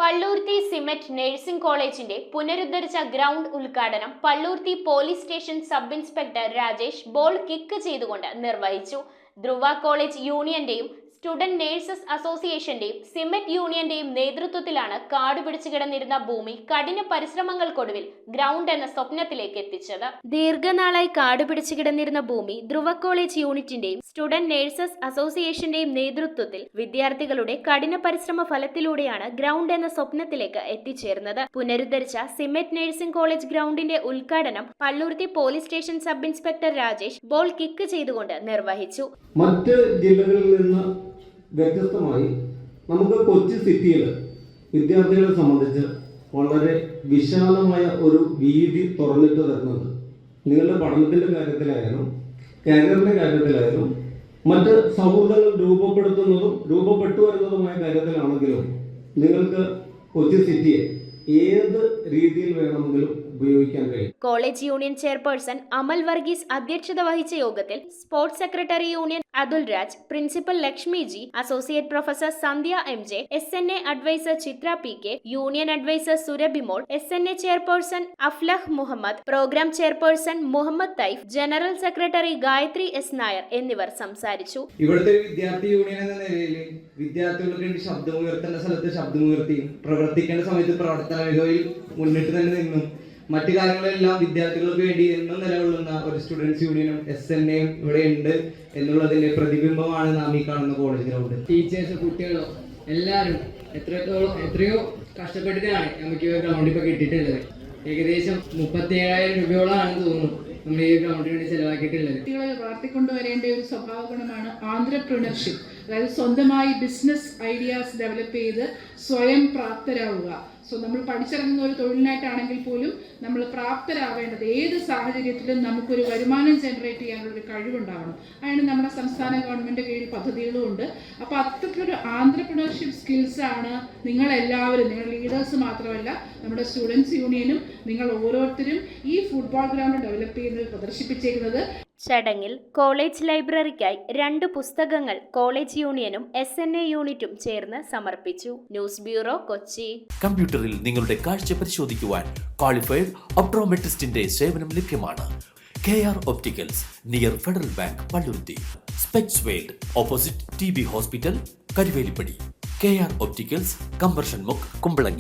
Palluruthy C-MET nursing കോളേജിന്റെ പുനരുദ്ധരിച്ച ground ഉദ്ഘാടനം Palluruthy police station sub inspector Rajesh ball kick ചെയ്തുകൊണ്ട് നിർവഹിച്ചു. ധ്രുവ കോളേജ് യൂണിയന്റെയും സ്റ്റുഡന്റ് നഴ്സസ് അസോസിയേഷന്റെയും സിമറ്റ് യൂണിയന്റെയും നേതൃത്വത്തിലാണ് കാട് പിടിച്ചു കിടന്നിരുന്ന ഭൂമി കഠിന പരിശ്രമങ്ങൾക്കൊടുവിൽ ഗ്രൗണ്ട് എന്ന സ്വപ്നത്തിലേക്ക് എത്തിച്ചത്. ദീർഘനാളായി കാട് പിടിച്ചു കിടന്നിരുന്ന ഭൂമി ധ്രുവ കോളേജ് യൂണിറ്റിന്റെയും സ്റ്റുഡന്റ് നഴ്സസ് അസോസിയേഷന്റെയും നേതൃത്വത്തിൽ വിദ്യാർത്ഥികളുടെ കഠിന പരിശ്രമ ഫലത്തിലൂടെയാണ് ഗ്രൗണ്ട് എന്ന സ്വപ്നത്തിലേക്ക് എത്തിച്ചേർന്നത്. പുനരുദ്ധരിച്ച സിമറ്റ് നഴ്സിംഗ് കോളേജ് ഗ്രൗണ്ടിന്റെ ഉദ്ഘാടനം Palluruthy police station sub inspector Rajesh ball kick ചെയ്തുകൊണ്ട് നിർവഹിച്ചു. മറ്റ് ജില്ലകളിൽ നിന്ന് വ്യത്യസ്തമായി നമുക്ക് കൊച്ചി സിറ്റിയിൽ വിദ്യാർത്ഥികളെ സംബന്ധിച്ച് വളരെ വിശാലമായ ഒരു വീതി തുറന്നിട്ട് തരുന്നുണ്ട്. നിങ്ങളുടെ പഠനത്തിൻ്റെ കാര്യത്തിലായാലും കരിയറിൻ്റെ കാര്യത്തിലായാലും മറ്റ് സൗഹൃദങ്ങൾ രൂപപ്പെട്ടു വരുന്നതുമായ കാര്യത്തിലാണെങ്കിലും നിങ്ങൾക്ക് കൊച്ചി സിറ്റിയെ ഏത് രീതിയിൽ വേണമെങ്കിലും ഉപയോഗിക്കാൻ കഴിയും. College union chairperson Amal Varghese അധ്യക്ഷത വഹിച്ച യോഗത്തിൽ sports secretary union Athul Raj, principal Lakshmi G, associate professor Sandhya MJ, SNA adviser Chithra PK, union adviser Surabhimol, SNA chairperson Aflah Muhammad, programme chairperson Muhammad Thaif, general secretary Gayathri S Nair എന്നിവർ സംസാരിച്ചു. ഇവിടുത്തെ വിദ്യാർത്ഥി യൂണിയൻ എന്ന നിലയിൽ വിദ്യാർത്ഥികൾക്ക് വേണ്ടി ശബ്ദമുയർത്തേണ്ട സ്ഥലത്ത് ശബ്ദമുയർത്തിയും പ്രവർത്തിക്കേണ്ട സമയത്ത് പ്രവർത്തന മികവിൽ മുന്നിട്ട് തന്നെ നിന്നും മറ്റു കാര്യങ്ങളെല്ലാം വിദ്യാർത്ഥികൾക്ക് വേണ്ടി എന്നും നിലകൊള്ളുന്ന ഒരു സ്റ്റുഡൻസ് യൂണിയനും SNAയും ഇവിടെ ഉണ്ട് എന്നുള്ളതിന്റെ പ്രതിബിംബമാണ് നാം ഈ കാണുന്ന കോളേജ് ഗ്രൗണ്ട്. ടീച്ചേഴ്സ്, കുട്ടികളോ എല്ലാവരും എത്രയോ കഷ്ടപ്പെട്ടിട്ടാണ് നമുക്ക് ഈ ഗ്രൗണ്ട് ഇപ്പോൾ കിട്ടിയിട്ടുള്ളത്. ഏകദേശം 37,000 രൂപയോളാണെന്ന് തോന്നുന്നു നമ്മൾ ഈ ഗ്രൗണ്ടിന് വേണ്ടി ചെലവാക്കിയിട്ടുള്ളത്. കുട്ടികളെ വളർത്തിക്കൊണ്ടുവരേണ്ട ഒരു സ്വഭാവ ഗുണമാണ് ആന്ത്രപ്രണർഷിപ്പ്. അതായത് സ്വന്തമായി ബിസിനസ് ഐഡിയാസ് ഡെവലപ്പ് ചെയ്ത് സ്വയം പ്രാപ്തരാവുക. നമ്മൾ പഠിച്ചിറങ്ങുന്ന ഒരു തൊഴിലിനായിട്ടാണെങ്കിൽ പോലും നമ്മൾ പ്രാപ്തരാവേണ്ടത് ഏത് സാഹചര്യത്തിലും നമുക്കൊരു വരുമാനം ജനറേറ്റ് ചെയ്യാനുള്ളൊരു കഴിവുണ്ടാവണം. അതിന് നമ്മുടെ സംസ്ഥാന ഗവൺമെൻറ് കീഴിൽ പദ്ധതികളും ഉണ്ട്. അപ്പോൾ അത്തരത്തിലൊരു ആന്ത്രപ്രണർഷിപ്പ് സ്കിൽസാണ് നിങ്ങളെല്ലാവരും, നിങ്ങൾ ലീഡേഴ്സ് മാത്രമല്ല നമ്മുടെ സ്റ്റുഡൻസ് യൂണിയനും നിങ്ങൾ ഓരോരുത്തരും ഈ ഫുട്ബോൾ ഗ്രൗണ്ട് ഡെവലപ്പ് ചെയ്യുന്നത് പ്രദർശിപ്പിച്ചേക്കുന്നത്. ചടങ്ങിൽ കോളേജ് ലൈബ്രറിക്കായി 2 പുസ്തകങ്ങൾ കോളേജ് യൂണിയനും SNA യൂണിറ്റും ചേർന്ന് സമർപ്പിച്ചു. News bureau, Kochi. കമ്പ്യൂട്ടറിൽ നിങ്ങളുടെ കാഴ്ച പരിശോധിക്കുവാൻ ക്വാളിഫൈഡ് ഒപ്ട്രോമെട്രിസ്റ്റിന്റെ സേവനം ലഭ്യമാണ്. KR opticals, near federal bank, Palluruthy. Specs world, opposite TB hospital, Karuvelippady. KR opticals, combustion മുക്ക്, കുമ്പളങ്ങി.